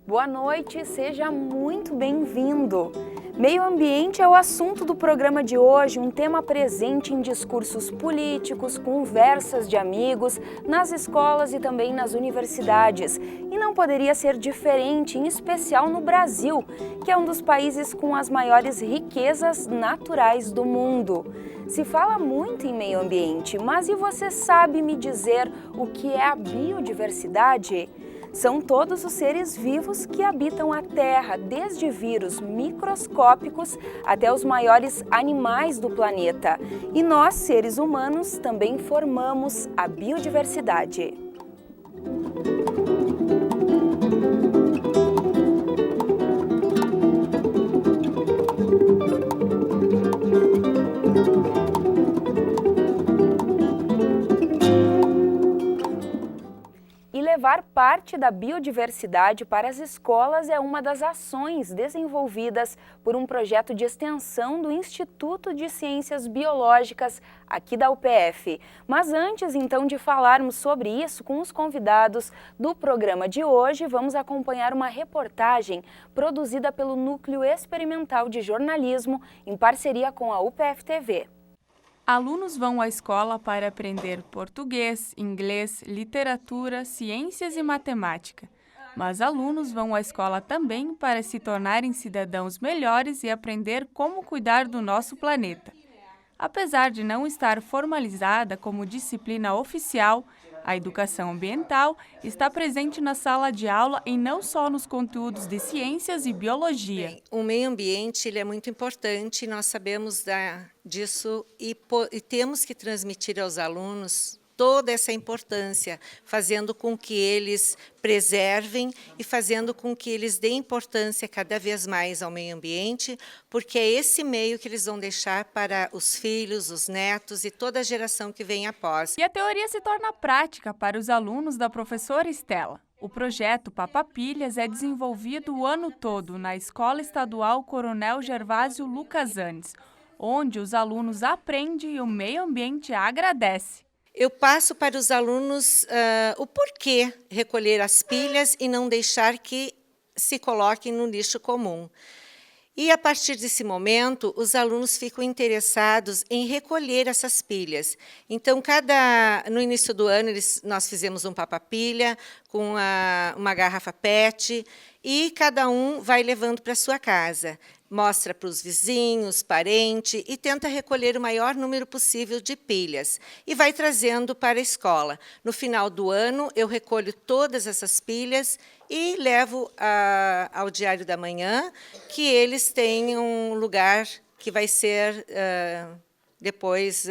Boa noite, seja muito bem-vindo! Meio ambiente é o assunto do programa de hoje, um tema presente em discursos políticos, conversas de amigos, nas escolas e também nas universidades. E não poderia ser diferente, em especial no Brasil, que é um dos países com as maiores riquezas naturais do mundo. Se fala muito em meio ambiente, mas e você sabe me dizer o que é a biodiversidade? São todos os seres vivos que habitam a Terra, desde vírus microscópicos até os maiores animais do planeta. E nós, seres humanos, também formamos a biodiversidade. Levar parte da biodiversidade para as escolas é uma das ações desenvolvidas por um projeto de extensão do Instituto de Ciências Biológicas aqui da UPF. Mas antes, então, de falarmos sobre isso com os convidados do programa de hoje, vamos acompanhar uma reportagem produzida pelo Núcleo Experimental de Jornalismo em parceria com a UPF TV. Alunos vão à escola para aprender português, inglês, literatura, ciências e matemática. Mas alunos vão à escola também para se tornarem cidadãos melhores e aprender como cuidar do nosso planeta. Apesar de não estar formalizada como disciplina oficial, a educação ambiental está presente na sala de aula e não só nos conteúdos de ciências e biologia. Bem, o meio ambiente ele é muito importante, nós sabemos disso e temos que transmitir aos alunos toda essa importância, fazendo com que eles preservem e fazendo com que eles deem importância cada vez mais ao meio ambiente, porque é esse meio que eles vão deixar para os filhos, os netos e toda a geração que vem após. E a teoria se torna prática para os alunos da professora Estela. O projeto Papapilhas é desenvolvido o ano todo na Escola Estadual Coronel Gervásio Lucas Andes, onde os alunos aprendem e o meio ambiente agradece. Eu passo para os alunos o porquê recolher as pilhas e não deixar que se coloquem no lixo comum. E, a partir desse momento, os alunos ficam interessados em recolher essas pilhas. Então, no início do ano, nós fizemos um papapilha com uma garrafa PET e cada um vai levando para a sua casa. Mostra para os vizinhos, parentes e tenta recolher o maior número possível de pilhas e vai trazendo para a escola. No final do ano, eu recolho todas essas pilhas e levo ao Diário da Manhã, que eles têm um lugar que vai ser depois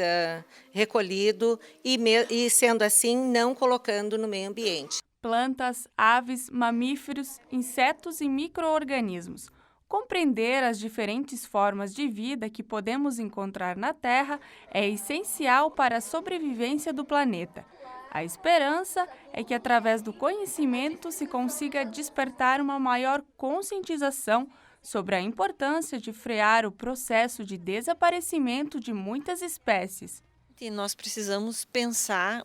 recolhido e, sendo assim, não colocando no meio ambiente. Plantas, aves, mamíferos, insetos e micro-organismos. Compreender as diferentes formas de vida que podemos encontrar na Terra é essencial para a sobrevivência do planeta. A esperança é que, através do conhecimento, se consiga despertar uma maior conscientização sobre a importância de frear o processo de desaparecimento de muitas espécies. E nós precisamos pensar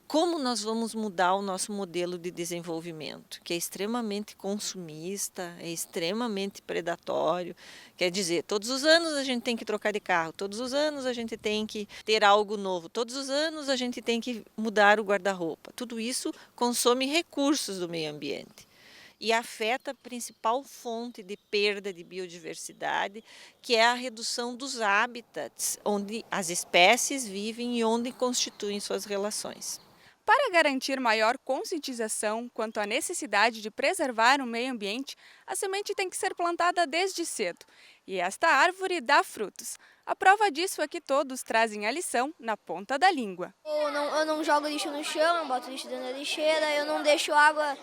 como nós vamos mudar o nosso modelo de desenvolvimento, que é extremamente consumista, é extremamente predatório. Quer dizer, todos os anos a gente tem que trocar de carro, todos os anos a gente tem que ter algo novo, todos os anos a gente tem que mudar o guarda-roupa. Tudo isso consome recursos do meio ambiente e afeta a principal fonte de perda de biodiversidade, que é a redução dos hábitats onde as espécies vivem e onde constituem suas relações. Para garantir maior conscientização quanto à necessidade de preservar o meio ambiente, a semente tem que ser plantada desde cedo. E esta árvore dá frutos. A prova disso é que todos trazem a lição na ponta da língua. Eu não jogo lixo no chão, eu boto lixo dentro da lixeira, eu não deixo água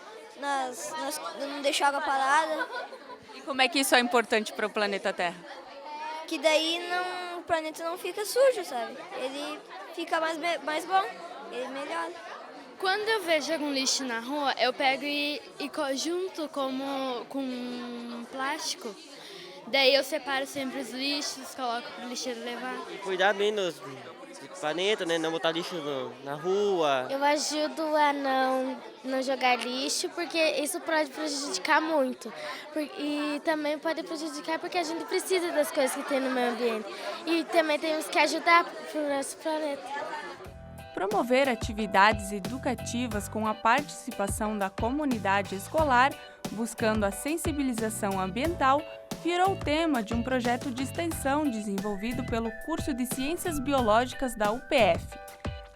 eu não deixo água parada. E como é que isso é importante para o planeta Terra? Que daí o planeta não fica sujo, sabe? Ele fica mais bom, ele melhora. Quando eu vejo algum lixo na rua, eu pego e junto com plástico. Daí eu separo sempre os lixos, coloco para o lixeiro levar. Cuidar bem do planeta, né? Não botar lixo na rua. Eu ajudo a não jogar lixo, porque isso pode prejudicar muito. E também pode prejudicar porque a gente precisa das coisas que tem no meio ambiente. E também temos que ajudar para o nosso planeta. Promover atividades educativas com a participação da comunidade escolar, buscando a sensibilização ambiental, virou tema de um projeto de extensão desenvolvido pelo curso de Ciências Biológicas da UPF.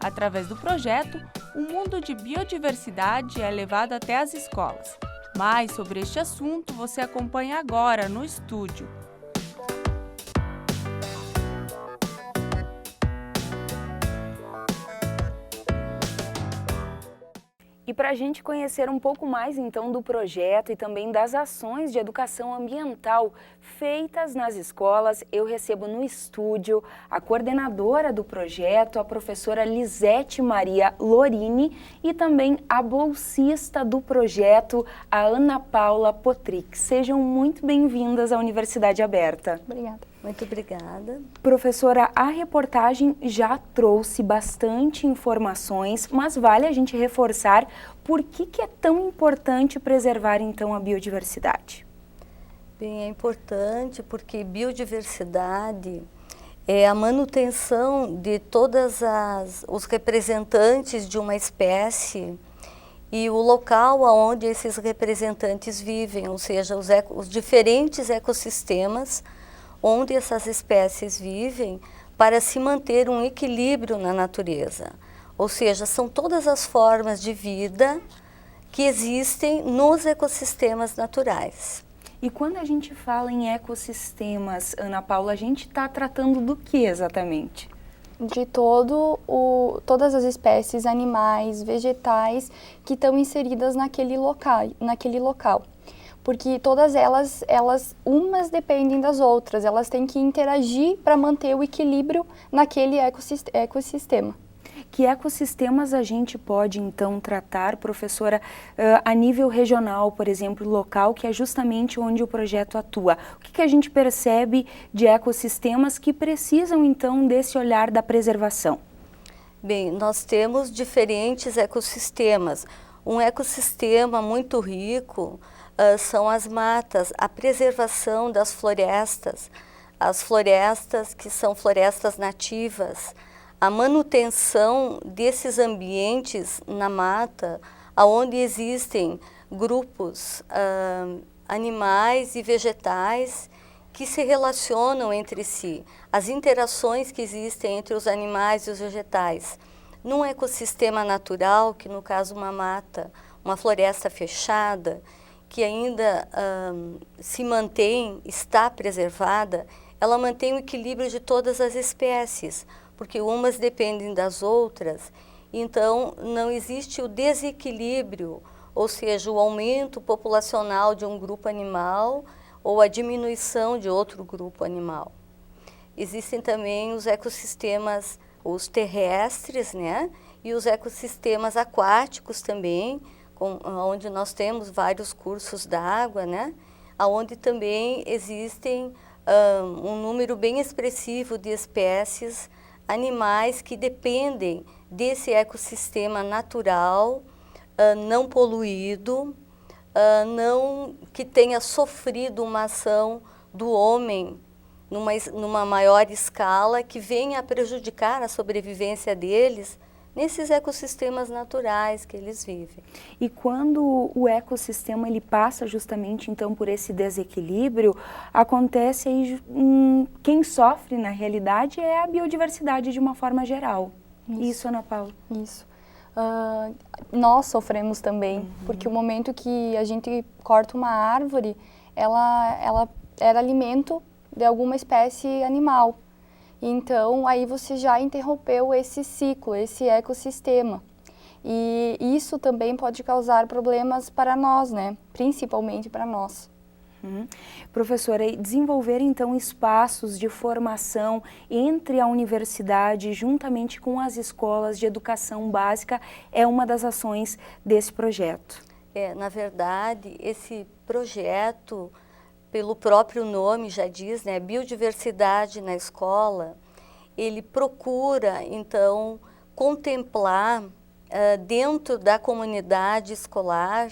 Através do projeto, o mundo de biodiversidade é levado até as escolas. Mais sobre este assunto você acompanha agora no estúdio. E para a gente conhecer um pouco mais então do projeto e também das ações de educação ambiental feitas nas escolas, eu recebo no estúdio a coordenadora do projeto, a professora Lisete Maria Lorini, e também a bolsista do projeto, a Ana Paula Potrick. Sejam muito bem-vindas à Universidade Aberta. Obrigada. Muito obrigada. Professora, a reportagem já trouxe bastante informações, mas vale a gente reforçar por que é tão importante preservar, então, a biodiversidade. Bem, é importante porque biodiversidade é a manutenção de todos os representantes de uma espécie e o local onde esses representantes vivem, ou seja, os diferentes ecossistemas onde essas espécies vivem, para se manter um equilíbrio na natureza. Ou seja, são todas as formas de vida que existem nos ecossistemas naturais. E quando a gente fala em ecossistemas, Ana Paula, a gente está tratando do que exatamente? De todas as espécies animais, vegetais que estão inseridas naquele local. Porque todas elas umas dependem das outras, elas têm que interagir para manter o equilíbrio naquele ecossistema. Que ecossistemas a gente pode, então, tratar, professora, a nível regional, por exemplo, local, que é justamente onde o projeto atua? O que a gente percebe de ecossistemas que precisam, então, desse olhar da preservação? Bem, nós temos diferentes ecossistemas. Um ecossistema muito rico são as matas, a preservação das florestas, as florestas que são florestas nativas, a manutenção desses ambientes na mata, onde existem grupos animais e vegetais que se relacionam entre si, as interações que existem entre os animais e os vegetais. Num ecossistema natural, que no caso uma mata, uma floresta fechada, que ainda se mantém, está preservada, ela mantém o equilíbrio de todas as espécies, porque umas dependem das outras, então não existe o desequilíbrio, ou seja, o aumento populacional de um grupo animal ou a diminuição de outro grupo animal. Existem também os ecossistemas, os terrestres, né? E os ecossistemas aquáticos também, onde nós temos vários cursos d'água, né? Onde também existem um número bem expressivo de espécies animais que dependem desse ecossistema natural, não poluído, que tenha sofrido uma ação do homem numa maior escala, que venha a prejudicar a sobrevivência deles nesses ecossistemas naturais que eles vivem. E quando o ecossistema ele passa justamente então por esse desequilíbrio, acontece aí, quem sofre na realidade é a biodiversidade de uma forma geral. Isso, Ana Paula? Isso. Nós sofremos também, porque o momento que a gente corta uma árvore, ela era alimento de alguma espécie animal. Então, aí você já interrompeu esse ciclo, esse ecossistema. E isso também pode causar problemas para nós, né? Principalmente para nós. Professora, desenvolver então espaços de formação entre a universidade, juntamente com as escolas de educação básica, é uma das ações desse projeto. Na verdade, esse projeto, pelo próprio nome já diz, né, biodiversidade na escola, ele procura, então, contemplar dentro da comunidade escolar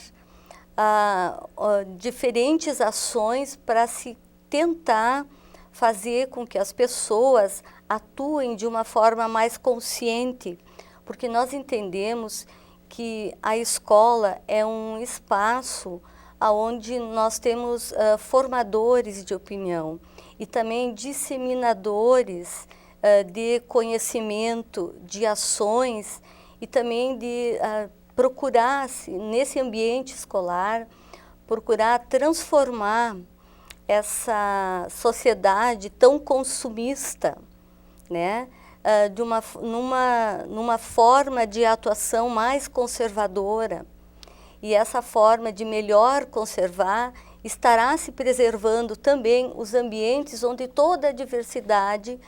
diferentes ações para se tentar fazer com que as pessoas atuem de uma forma mais consciente, porque nós entendemos que a escola é um espaço onde nós temos formadores de opinião e também disseminadores de conhecimento, de ações e também de procurar, nesse ambiente escolar, procurar transformar essa sociedade tão consumista, né, numa forma de atuação mais conservadora. E essa forma de melhor conservar estará se preservando também os ambientes onde toda a diversidade,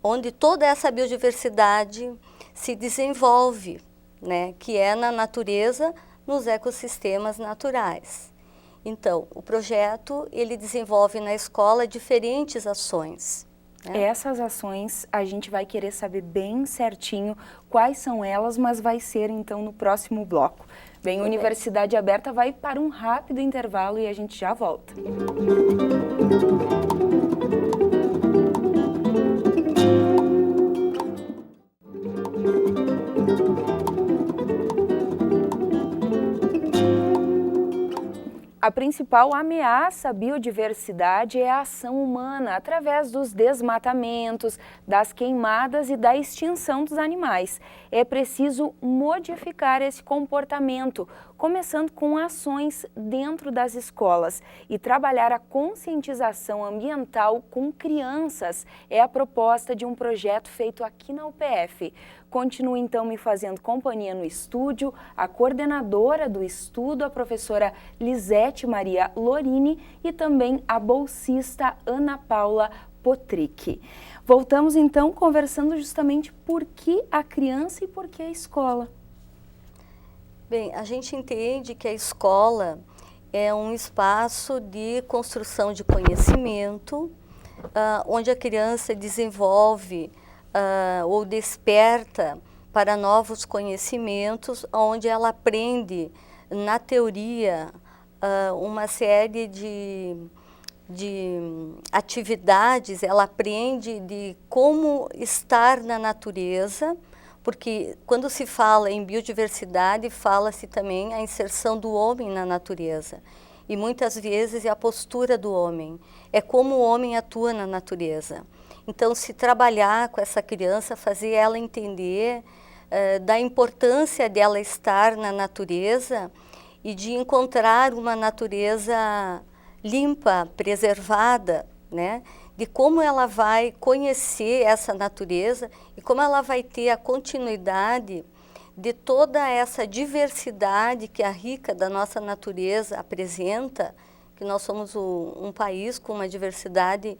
onde toda essa biodiversidade se desenvolve, né, que é na natureza, nos ecossistemas naturais. Então, o projeto, ele desenvolve na escola diferentes ações. Essas ações a gente vai querer saber bem certinho quais são elas, mas vai ser então no próximo bloco. Bem, Universidade Aberta vai para um rápido intervalo e a gente já volta. A principal ameaça à biodiversidade é a ação humana através dos desmatamentos, das queimadas e da extinção dos animais. É preciso modificar esse comportamento, começando com ações dentro das escolas e trabalhar a conscientização ambiental com crianças. É a proposta de um projeto feito aqui na UPF. Continue então me fazendo companhia no estúdio, a coordenadora do estudo, a professora Lisete Maria Lorini e também a bolsista Ana Paula Potrick. Voltamos então conversando justamente por que a criança e por que a escola. Bem, a gente entende que a escola é um espaço de construção de conhecimento, onde a criança desenvolve ou desperta para novos conhecimentos, onde ela aprende, na teoria, uma série de atividades, ela aprende de como estar na natureza, porque quando se fala em biodiversidade, fala-se também a inserção do homem na natureza. E muitas vezes é a postura do homem, é como o homem atua na natureza. Então, se trabalhar com essa criança, fazer ela entender da importância dela estar na natureza e de encontrar uma natureza limpa, preservada, né? De como ela vai conhecer essa natureza e como ela vai ter a continuidade de toda essa diversidade que a rica da nossa natureza apresenta, que nós somos um país com uma diversidade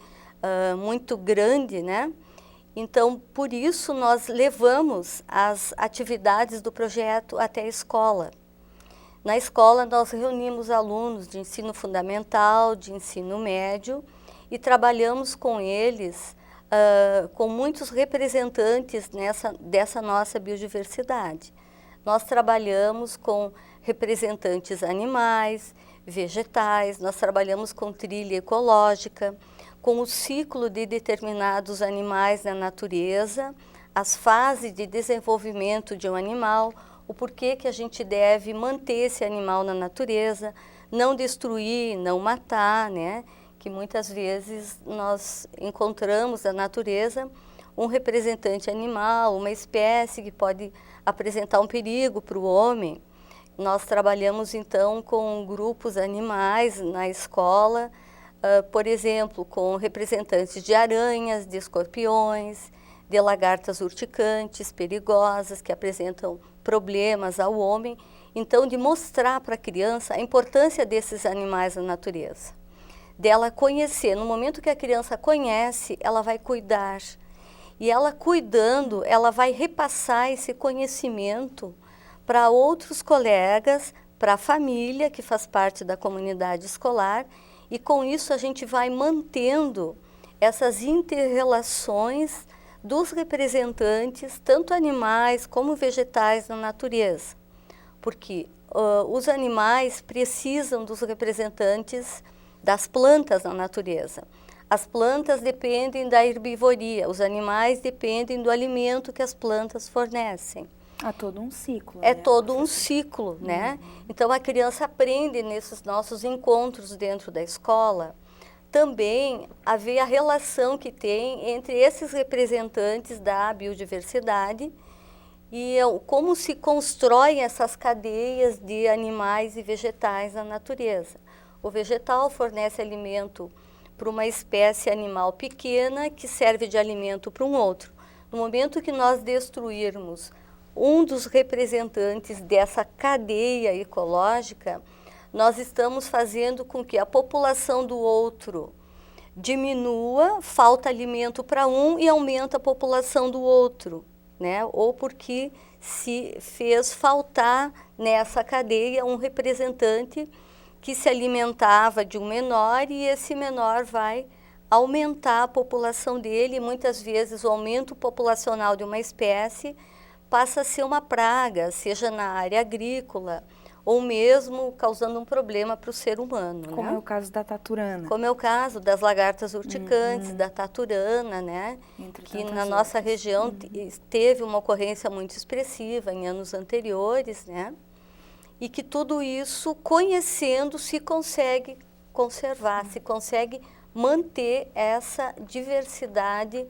muito grande, né? Então, por isso, nós levamos as atividades do projeto até a escola. Na escola, nós reunimos alunos de ensino fundamental, de ensino médio, e trabalhamos com eles, com muitos representantes dessa nossa biodiversidade. Nós trabalhamos com representantes animais, vegetais, nós trabalhamos com trilha ecológica, com o ciclo de determinados animais na natureza, as fases de desenvolvimento de um animal, o porquê que a gente deve manter esse animal na natureza, não destruir, não matar, né? Que muitas vezes nós encontramos na natureza um representante animal, uma espécie que pode apresentar um perigo para o homem. Nós trabalhamos então com grupos animais na escola, por exemplo, com representantes de aranhas, de escorpiões, de lagartas urticantes, perigosas, que apresentam problemas ao homem. Então, de mostrar para a criança a importância desses animais na natureza. Dela conhecer, no momento que a criança conhece, ela vai cuidar. E ela cuidando, ela vai repassar esse conhecimento para outros colegas, para a família que faz parte da comunidade escolar, e com isso a gente vai mantendo essas inter-relações dos representantes, tanto animais como vegetais na natureza, porque os animais precisam dos representantes das plantas na natureza. As plantas dependem da herbivoria, os animais dependem do alimento que as plantas fornecem. Há todo um ciclo. É todo um ciclo, né? Então a criança aprende nesses nossos encontros dentro da escola também a ver a relação que tem entre esses representantes da biodiversidade e como se constroem essas cadeias de animais e vegetais na natureza. O vegetal fornece alimento para uma espécie animal pequena que serve de alimento para um outro. No momento que nós destruirmos um dos representantes dessa cadeia ecológica, nós estamos fazendo com que a população do outro diminua, falta alimento para um e aumenta a população do outro, né? Ou porque se fez faltar nessa cadeia um representante que se alimentava de um menor e esse menor vai aumentar a população dele. E muitas vezes o aumento populacional de uma espécie passa a ser uma praga, seja na área agrícola, ou mesmo causando um problema para o ser humano. Como né? é o caso da taturana. Como é o caso das lagartas urticantes, da taturana, né? Que na nossa região teve uma ocorrência muito expressiva em anos anteriores, né? E que tudo isso, conhecendo, se consegue conservar, se consegue manter essa diversidade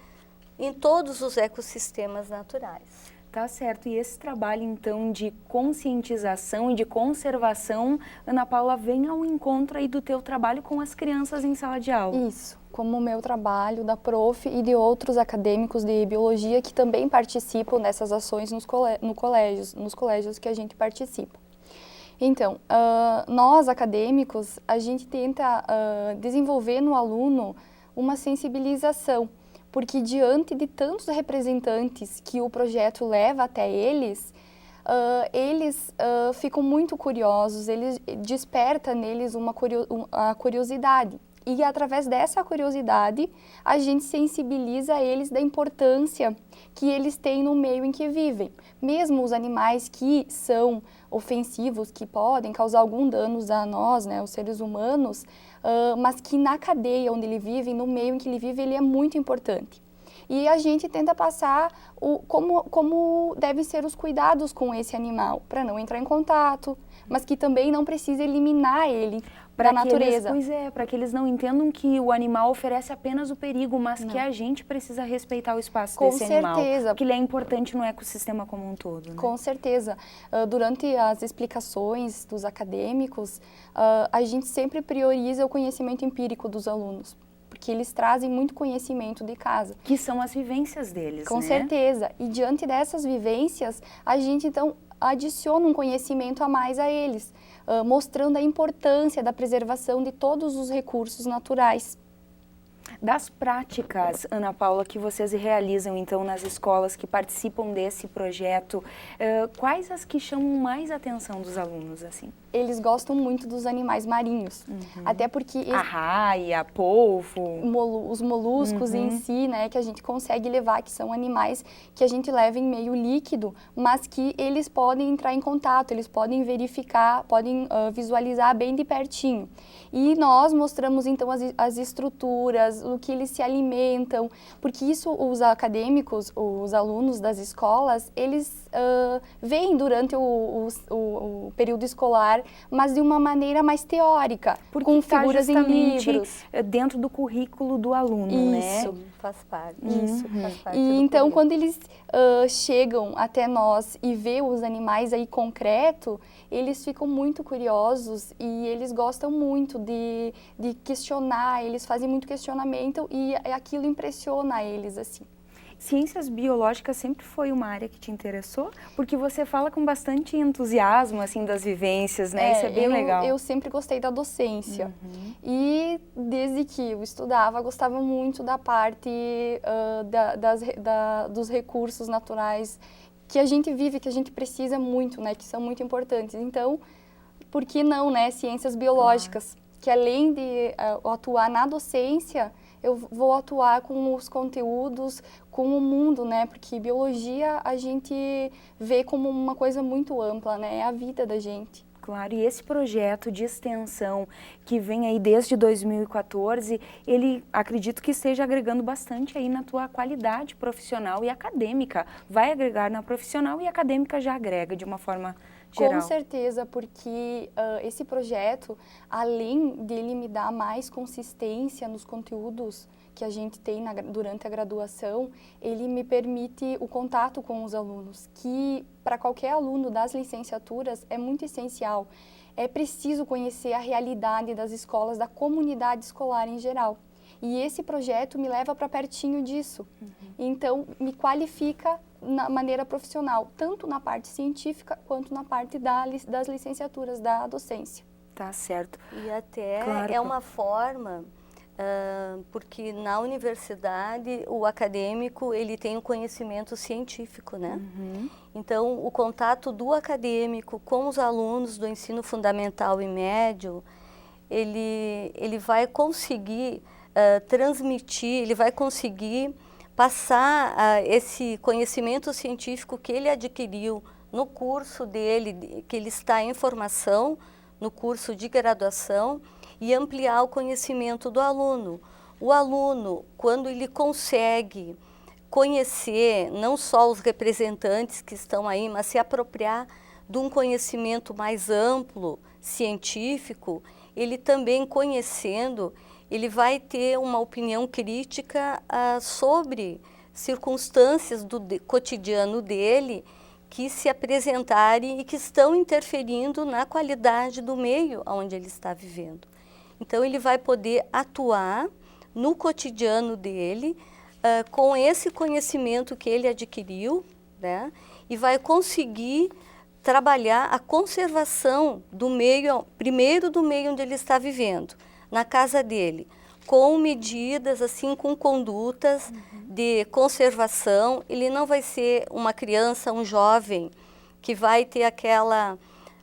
em todos os ecossistemas naturais. Tá certo. E esse trabalho, então, de conscientização e de conservação, Ana Paula, vem ao encontro aí do teu trabalho com as crianças em sala de aula. Isso, como o meu trabalho da prof e de outros acadêmicos de biologia que também participam dessas ações nos colégios que a gente participa. Então, nós acadêmicos, a gente tenta desenvolver no aluno uma sensibilização, porque diante de tantos representantes que o projeto leva até eles, eles ficam muito curiosos, eles desperta neles a curiosidade. E através dessa curiosidade, a gente sensibiliza eles da importância que eles têm no meio em que vivem. Mesmo os animais que são ofensivos, que podem causar algum dano a nós, né, os seres humanos, mas que na cadeia onde ele vive, no meio em que ele vive, ele é muito importante. E a gente tenta passar como devem ser os cuidados com esse animal, para não entrar em contato, mas que também não precisa eliminar ele da natureza. Pois é, para que eles não entendam que o animal oferece apenas o perigo, mas que a gente precisa respeitar o espaço desse animal. Com certeza. Porque ele é importante no ecossistema como um todo. Né? Com certeza. Durante as explicações dos acadêmicos, a gente sempre prioriza o conhecimento empírico dos alunos, porque eles trazem muito conhecimento de casa. Que são as vivências deles, Com certeza. E diante dessas vivências, a gente então adiciona um conhecimento a mais a eles, mostrando a importância da preservação de todos os recursos naturais. Das práticas, Ana Paula, que vocês realizam então nas escolas que participam desse projeto, quais as que chamam mais a atenção dos alunos, assim? Eles gostam muito dos animais marinhos, até porque... A raia, polvo... Os moluscos em si, né, que a gente consegue levar, que são animais que a gente leva em meio líquido, mas que eles podem entrar em contato, eles podem verificar, podem visualizar bem de pertinho. E nós mostramos então as estruturas, o que eles se alimentam, porque isso os acadêmicos, os alunos das escolas, eles veem durante o período escolar, mas de uma maneira mais teórica, porque com figuras em livros. Dentro do currículo do aluno, né? Isso, faz parte. Isso, faz parte. E então, quando eles chegam até nós e vê os animais aí concreto, eles ficam muito curiosos e eles gostam muito de questionar, eles fazem muito questionamento e aquilo impressiona eles, assim. Ciências biológicas sempre foi uma área que te interessou? Porque você fala com bastante entusiasmo, assim, das vivências, né? Isso é bem legal. Eu sempre gostei da docência. E desde que eu estudava, gostava muito da parte dos recursos naturais que a gente vive, que a gente precisa muito, né? Que são muito importantes. Então, por que não, né? Ciências biológicas, que além de atuar na docência, eu vou atuar com os conteúdos, com o mundo, né? Porque biologia a gente vê como uma coisa muito ampla, né? É a vida da gente. Claro, e esse projeto de extensão que vem aí desde 2014, ele acredito que esteja agregando bastante aí na tua qualidade profissional e acadêmica. Vai agregar na profissional e acadêmica já agrega de uma forma geral. Com certeza, porque esse projeto, além de ele me dar mais consistência nos conteúdos que a gente tem durante a graduação, ele me permite o contato com os alunos, que para qualquer aluno das licenciaturas é muito essencial. É preciso conhecer a realidade das escolas, da comunidade escolar em geral. E esse projeto me leva para pertinho disso. Então, me qualifica na maneira profissional, tanto na parte científica quanto na parte das licenciaturas, da docência. Tá certo. E até claro, é uma forma, porque na universidade o acadêmico ele tem um conhecimento científico, né? Então, o contato do acadêmico com os alunos do ensino fundamental e médio, ele vai conseguir transmitir, ele vai conseguir passar esse conhecimento científico que ele adquiriu no curso dele, que ele está em formação, no curso de graduação, e ampliar o conhecimento do aluno. O aluno, quando ele consegue conhecer não só os representantes que estão aí, mas se apropriar de um conhecimento mais amplo, científico, ele também conhecendo, ele vai ter uma opinião crítica sobre circunstâncias do cotidiano dele que se apresentarem e que estão interferindo na qualidade do meio onde ele está vivendo. Então, ele vai poder atuar no cotidiano dele com esse conhecimento que ele adquiriu, né? E vai conseguir trabalhar a conservação do meio, primeiro do meio onde ele está vivendo, na casa dele, com medidas, assim, com condutas de conservação. Ele não vai ser uma criança, um jovem, que vai ter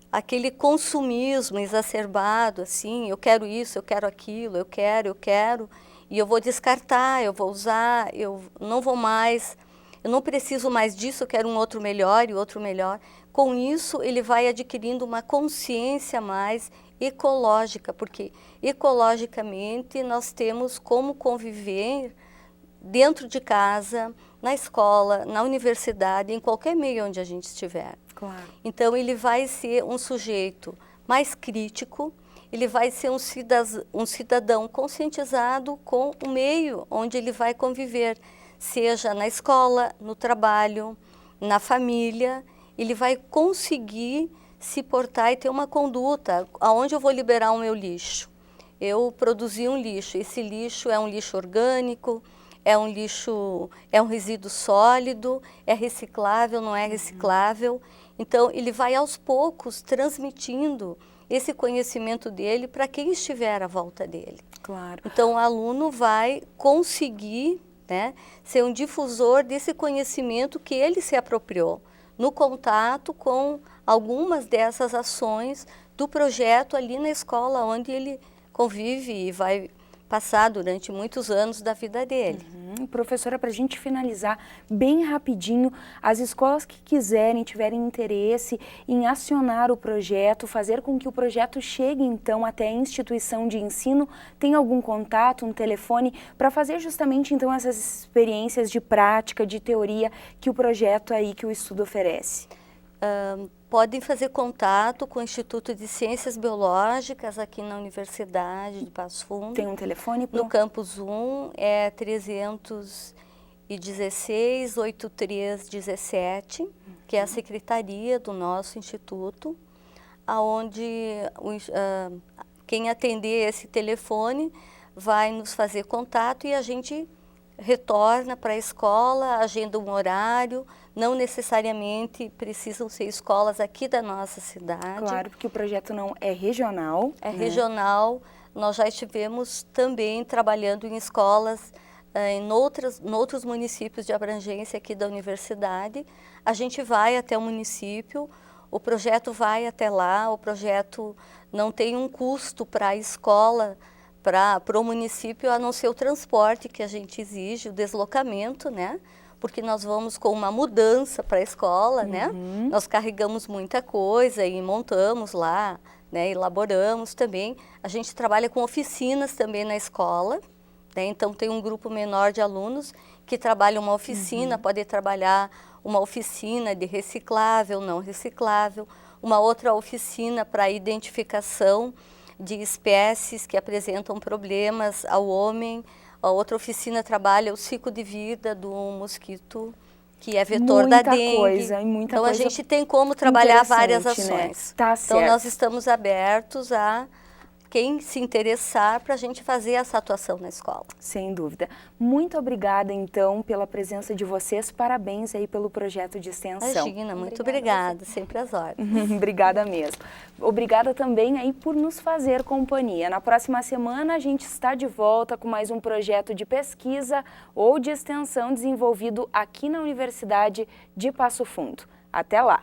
aquele consumismo exacerbado, assim, eu quero isso, eu quero aquilo, eu quero, e eu vou descartar, eu vou usar, eu não vou mais, eu não preciso mais disso, eu quero um outro melhor e outro melhor. Com isso, ele vai adquirindo uma consciência mais ecológica, porque ecologicamente nós temos como conviver dentro de casa, na escola, na universidade, em qualquer meio onde a gente estiver. Claro. Então, ele vai ser um sujeito mais crítico, ele vai ser um cidadão conscientizado com o meio onde ele vai conviver, seja na escola, no trabalho, na família. Ele vai conseguir se portar e ter uma conduta. Aonde eu vou liberar o meu lixo? Eu produzi um lixo. Esse lixo é um lixo orgânico, é um lixo, é um resíduo sólido, é reciclável, não é reciclável. Então, ele vai aos poucos transmitindo esse conhecimento dele para quem estiver à volta dele. Claro. Então, o aluno vai conseguir, né, ser um difusor desse conhecimento que ele se apropriou no contato com algumas dessas ações do projeto ali na escola onde ele convive e vai passar durante muitos anos da vida dele. Professora, para a gente finalizar bem rapidinho, as escolas que quiserem, tiverem interesse em acionar o projeto, fazer com que o projeto chegue então até a instituição de ensino, tem algum contato, um telefone, para fazer justamente então essas experiências de prática, de teoria que o projeto aí, que o estudo oferece? Podem fazer contato com o Instituto de Ciências Biológicas aqui na Universidade de Passo Fundo. Tem um telefone? No campus 1 é 316-8317, que é a secretaria do nosso instituto, onde quem atender esse telefone vai nos fazer contato e a gente retorna para a escola, agenda um horário. Não necessariamente precisam ser escolas aqui da nossa cidade. Claro, porque o projeto não é regional. É regional. Nós já estivemos também trabalhando em escolas em outros municípios de abrangência aqui da universidade. A gente vai até o município, o projeto vai até lá, o projeto não tem um custo para a escola para o município, a não ser o transporte que a gente exige, o deslocamento, né? Porque nós vamos com uma mudança para a escola, né? Nós carregamos muita coisa e montamos lá, né? Elaboramos também. A gente trabalha com oficinas também na escola, né? Então tem um grupo menor de alunos que trabalha uma oficina, pode trabalhar uma oficina de reciclável, não reciclável, uma outra oficina para identificação de espécies que apresentam problemas ao homem. A outra oficina trabalha o ciclo de vida do mosquito, que é vetor da dengue. Então a gente tem como trabalhar várias ações. Né? Tá certo. Então nós estamos abertos a quem se interessar para a gente fazer essa atuação na escola. Sem dúvida. Muito obrigada, então, pela presença de vocês. Parabéns aí pelo projeto de extensão. Imagina, muito obrigada. Sempre às ordens. Obrigada mesmo. Obrigada também aí por nos fazer companhia. Na próxima semana a gente está de volta com mais um projeto de pesquisa ou de extensão desenvolvido aqui na Universidade de Passo Fundo. Até lá!